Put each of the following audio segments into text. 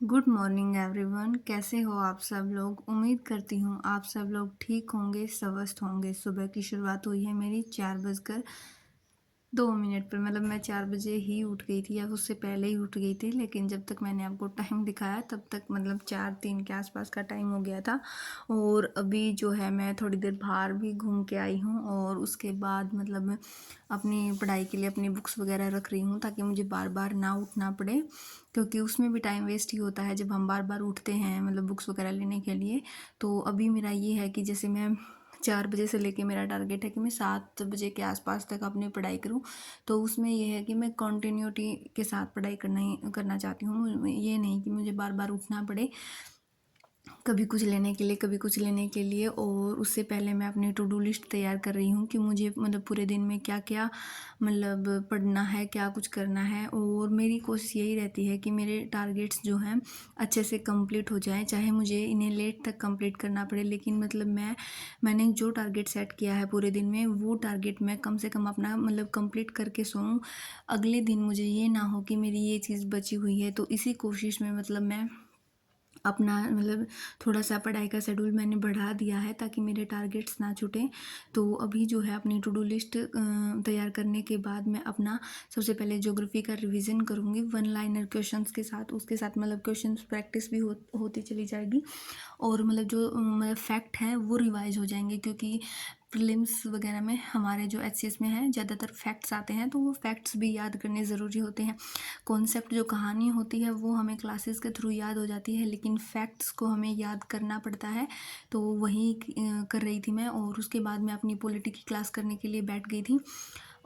Good morning everyone. कैसे हो आप सब लोग? उम्मीद करती हूँ आप सब लोग ठीक होंगे, स्वस्थ होंगे। सुबह की शुरुआत हुई है मेरी 4:02 पर। मतलब मैं 4 बजे ही उठ गई थी या उससे पहले ही उठ गई थी, लेकिन जब तक मैंने आपको टाइम दिखाया तब तक मतलब 4:03 के आसपास का टाइम हो गया था। और अभी जो है मैं थोड़ी देर बाहर भी घूम के आई हूँ और उसके बाद मतलब मैं अपनी पढ़ाई के लिए अपनी बुक्स वगैरह रख रही हूँ ताकि मुझे बार बार ना उठना पड़े, क्योंकि उसमें भी टाइम वेस्ट ही होता है जब हम बार बार उठते हैं मतलब बुक्स वगैरह लेने के लिए। तो अभी मेरा ये है कि जैसे मैं 4 बजे से लेके मेरा टारगेट है कि मैं 7 बजे के आसपास तक अपनी पढ़ाई करूँ। तो उसमें ये है कि मैं कंटिन्यूटी के साथ पढ़ाई करना चाहती हूँ। ये नहीं कि मुझे बार बार उठना पड़े कभी कुछ लेने के लिए कभी कुछ लेने के लिए। और उससे पहले मैं अपनी टू डू लिस्ट तैयार कर रही हूँ कि मुझे मतलब पूरे दिन में क्या क्या मतलब पढ़ना है, क्या कुछ करना है। और मेरी कोशिश यही रहती है कि मेरे टारगेट्स जो हैं अच्छे से कंप्लीट हो जाएं, चाहे मुझे इन्हें लेट तक कंप्लीट करना पड़े। लेकिन मतलब मैंने जो टारगेट सेट किया है पूरे दिन में, वो टारगेट मैं कम से कम अपना मतलब कंप्लीट करके सोऊं। अगले दिन मुझे ये ना हो कि मेरी ये चीज़ बची हुई है। तो इसी कोशिश में मतलब मैं अपना मतलब थोड़ा सा पढ़ाई का शेड्यूल मैंने बढ़ा दिया है ताकि मेरे टारगेट्स ना छूटें। तो अभी जो है अपनी टू डू लिस्ट तैयार करने के बाद मैं अपना सबसे पहले ज्योग्राफी का रिवीजन करूँगी वन लाइनर क्वेश्चंस के साथ। उसके साथ मतलब क्वेश्चंस प्रैक्टिस भी होती चली जाएगी और मतलब जो मतलब फैक्ट हैं वो रिवाइज हो जाएंगे, क्योंकि प्रीलिम्स वगैरह में हमारे जो एचसीएस में है ज़्यादातर फैक्ट्स आते हैं, तो वो फैक्ट्स भी याद करने ज़रूरी होते हैं। कॉन्सेप्ट जो कहानी होती है वो हमें क्लासेस के थ्रू याद हो जाती है, लेकिन फैक्ट्स को हमें याद करना पड़ता है। तो वही कर रही थी मैं। और उसके बाद मैं अपनी पॉलिटी की क्लास करने के लिए बैठ गई थी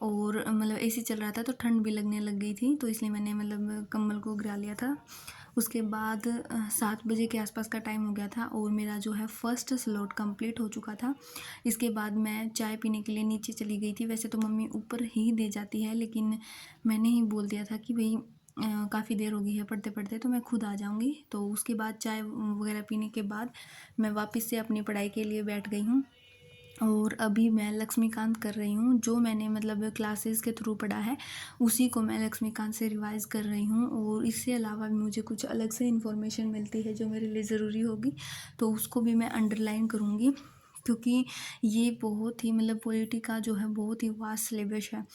और मतलब एसी चल रहा था तो ठंड भी लगने लग गई थी, तो इसलिए मैंने मतलब कम्बल को गिरा लिया था। उसके बाद 7 बजे के आसपास का टाइम हो गया था और मेरा जो है फर्स्ट स्लॉट कंप्लीट हो चुका था। इसके बाद मैं चाय पीने के लिए नीचे चली गई थी। वैसे तो मम्मी ऊपर ही दे जाती है, लेकिन मैंने ही बोल दिया था कि भाई काफ़ी देर हो गई है पढ़ते पढ़ते, तो मैं खुद आ जाऊँगी। तो उसके बाद चाय वगैरह पीने के बाद मैं वापस से अपनी पढ़ाई के लिए बैठ गई हूँ। और अभी मैं लक्ष्मीकांत कर रही हूँ। जो मैंने मतलब क्लासेस के थ्रू पढ़ा है उसी को मैं लक्ष्मीकांत से रिवाइज़ कर रही हूँ। और इससे अलावा भी मुझे कुछ अलग से इन्फॉर्मेशन मिलती है जो मेरे लिए ज़रूरी होगी, तो उसको भी मैं अंडरलाइन करूँगी, क्योंकि ये बहुत ही मतलब पॉलिटी का जो है बहुत ही वास्ट सिलेबस है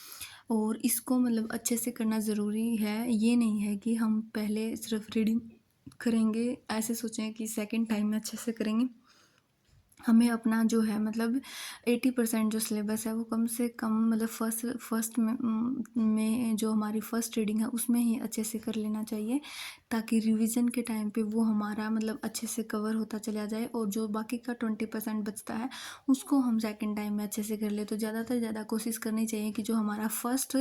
और इसको मतलब अच्छे से करना ज़रूरी है। ये नहीं है कि हम पहले सिर्फ रीडिंग करेंगे, ऐसे सोचें कि सेकंड टाइम में अच्छे से करेंगे। हमें अपना जो है मतलब 80% जो सिलेबस है वो कम से कम मतलब फर्स्ट में जो हमारी फर्स्ट रीडिंग है उसमें ही अच्छे से कर लेना चाहिए, ताकि रिवीजन के टाइम पे वो हमारा मतलब अच्छे से कवर होता चला जाए। और जो बाकी का 20% बचता है उसको हम सेकंड टाइम में अच्छे से कर ले। तो ज़्यादातर ज़्यादा कोशिश करनी चाहिए कि जो हमारा फर्स्ट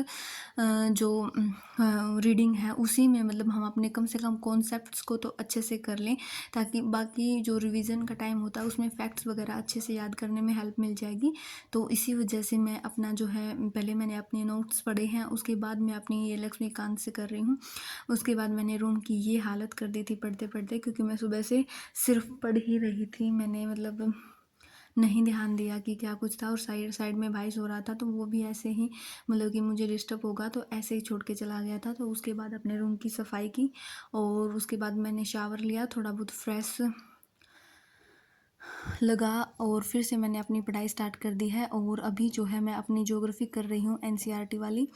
जो रीडिंग है उसी में मतलब हम अपने कम से कम कॉन्सेप्ट्स को तो अच्छे से कर लें, ताकि बाकी जो रिवीजन का टाइम होता है उसमें फैक्ट्स वगैरह अच्छे से याद करने में हेल्प मिल जाएगी। तो इसी वजह से मैं अपना जो है पहले मैंने अपने नोट्स पढ़े हैं, उसके बाद मैं अपनी ये लक्ष्मीकांत से कर रही हूँ। उसके बाद मैंने रूम की ये हालत कर दी थी पढ़ते पढ़ते, क्योंकि मैं सुबह से सिर्फ पढ़ ही रही थी। मैंने मतलब नहीं ध्यान दिया कि क्या कुछ था, और साइड साइड में भाई सो रहा था तो वो भी ऐसे ही मतलब कि मुझे डिस्टर्ब होगा तो ऐसे ही छोड़ के चला गया था। तो उसके बाद अपने रूम की सफाई की और उसके बाद मैंने शावर लिया, थोड़ा बहुत फ्रेश लगा और फिर से मैंने अपनी पढ़ाई स्टार्ट कर दी है। और अभी जो है मैं अपनी ज्योग्राफी कर रही हूँ एनसीईआरटी वाली,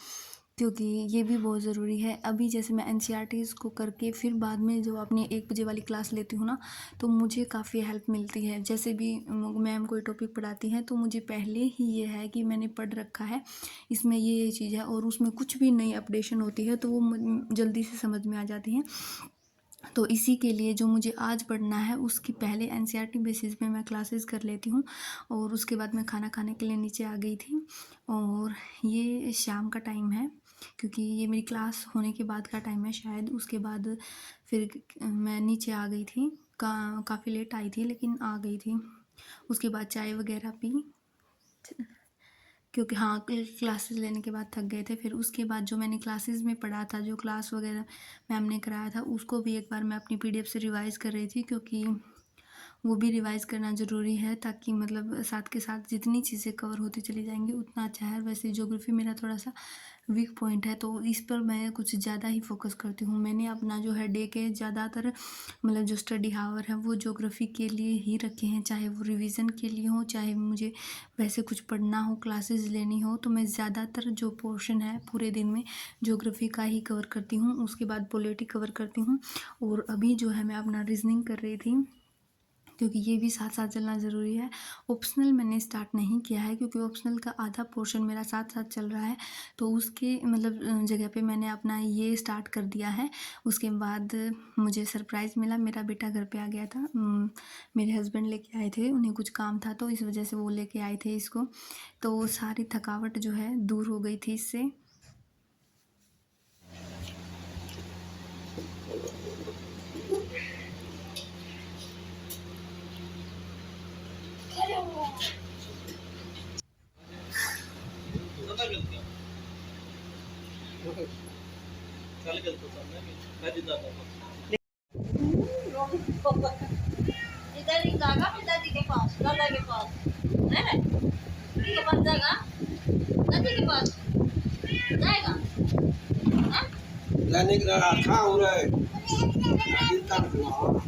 क्योंकि ये भी बहुत ज़रूरी है। अभी जैसे मैं एनसीईआरटीज़ को करके फिर बाद में जो अपनी 1 बजे वाली क्लास लेती हूँ ना, तो मुझे काफ़ी हेल्प मिलती है। जैसे भी मैम कोई टॉपिक पढ़ाती हैं तो मुझे पहले ही ये है कि मैंने पढ़ रखा है, इसमें ये चीज़ है, और उसमें कुछ भी नई अपडेशन होती है तो वो जल्दी से समझ में आ जाती हैं। तो इसी के लिए जो मुझे आज पढ़ना है उसकी पहले एनसीईआरटी बेसिस पे मैं क्लासेस कर लेती हूँ। और उसके बाद मैं खाना खाने के लिए नीचे आ गई थी। और ये शाम का टाइम है, क्योंकि ये मेरी क्लास होने के बाद का टाइम है शायद। उसके बाद फिर मैं नीचे आ गई थी, काफ़ी लेट आई थी लेकिन आ गई थी। उसके बाद चाय वगैरह पी, क्योंकि हाँ क्लासेस लेने के बाद थक गए थे। फिर उसके बाद जो मैंने क्लासेस में पढ़ा था, जो क्लास वगैरह मैम ने कराया था, उसको भी एक बार मैं अपनी पीडीएफ से रिवाइज़ कर रही थी, क्योंकि वो भी रिवाइज़ करना ज़रूरी है, ताकि मतलब साथ के साथ जितनी चीज़ें कवर होती चली जाएँगी उतना अच्छा है। वैसे ज्योग्राफ़ी मेरा थोड़ा-सा वीक पॉइंट है, तो इस पर मैं कुछ ज़्यादा ही फ़ोकस करती हूँ। मैंने अपना जो है डे के ज़्यादातर मतलब जो स्टडी हावर है वो ज्योग्राफ़ी के लिए ही रखे हैं, चाहे वो रिवीजन के लिए हो, चाहे मुझे वैसे कुछ पढ़ना हो, क्लासेस लेनी हो, तो मैं ज़्यादातर जो पोर्शन है पूरे दिन में ज्योग्राफ़ी का ही कवर करती हूँ। उसके बाद पॉलिटी कवर करती हूँ। और अभी जो है मैं अपना रीजनिंग कर रही थी, क्योंकि ये भी साथ साथ चलना ज़रूरी है। ऑप्शनल मैंने स्टार्ट नहीं किया है, क्योंकि ऑप्शनल का आधा पोर्शन मेरा साथ साथ चल रहा है, तो उसके मतलब जगह पे मैंने अपना ये स्टार्ट कर दिया है। उसके बाद मुझे सरप्राइज़ मिला, मेरा बेटा घर पे आ गया था। मेरे हस्बैंड लेके आए थे, उन्हें कुछ काम था तो इस वजह से वो लेके आए थे इसको, तो सारी थकावट जो है दूर हो गई थी इससे। इधर ही जाएगा फिर दादी के पास, दादा के पास है, ठीक है, बन जाएगा दादी के पास जाएगा। हाँ? जाने के लिए अच्छा हो रहा है गीता हुआ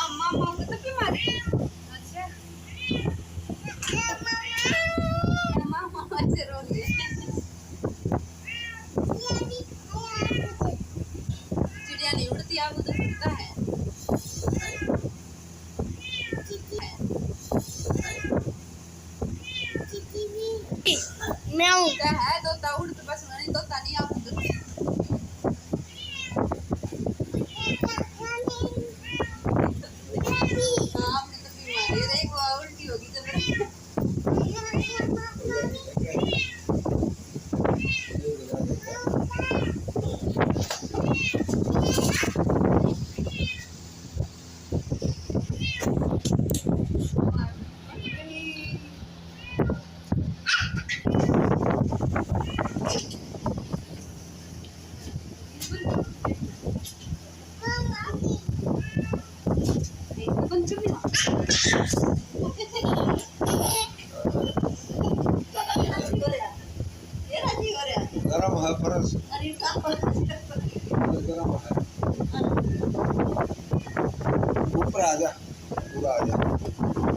मामा को तो क्यों मारे? अच्छा मामा ऐसे रो रही है। चिड़िया नहीं उड़ती, आप उधर उड़ता है। म्याऊ है तोता, उड़ तो बस नहीं, तोता नहीं, आप उधर आपने तो बीमारी है, देखो उल्टी होगी जब गरम है फरस गरम है ऊपर आ जा पूरा आ जा।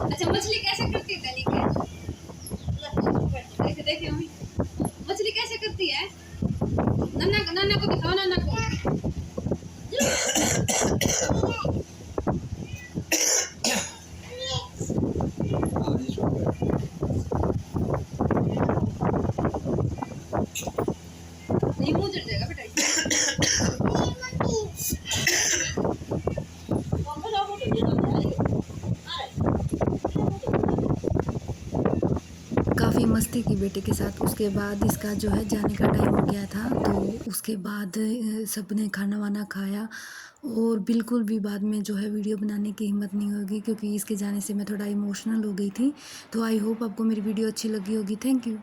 अच्छा मछली कैसे करती है तनी के? देखे देखे मम्मी, मछली कैसे करती है? नाना को दिखाओ, नाना को। नहीं मुंह जल जाएगा बेटा काफ़ी मस्ती की बेटे के साथ। उसके बाद इसका जो है जाने का टाइम हो गया था, तो उसके बाद सबने खाना वाना खाया, और बिल्कुल भी बाद में जो है वीडियो बनाने की हिम्मत नहीं होगी, क्योंकि इसके जाने से मैं थोड़ा इमोशनल हो गई थी। तो आई होप आपको मेरी वीडियो अच्छी लगी होगी। Thank you.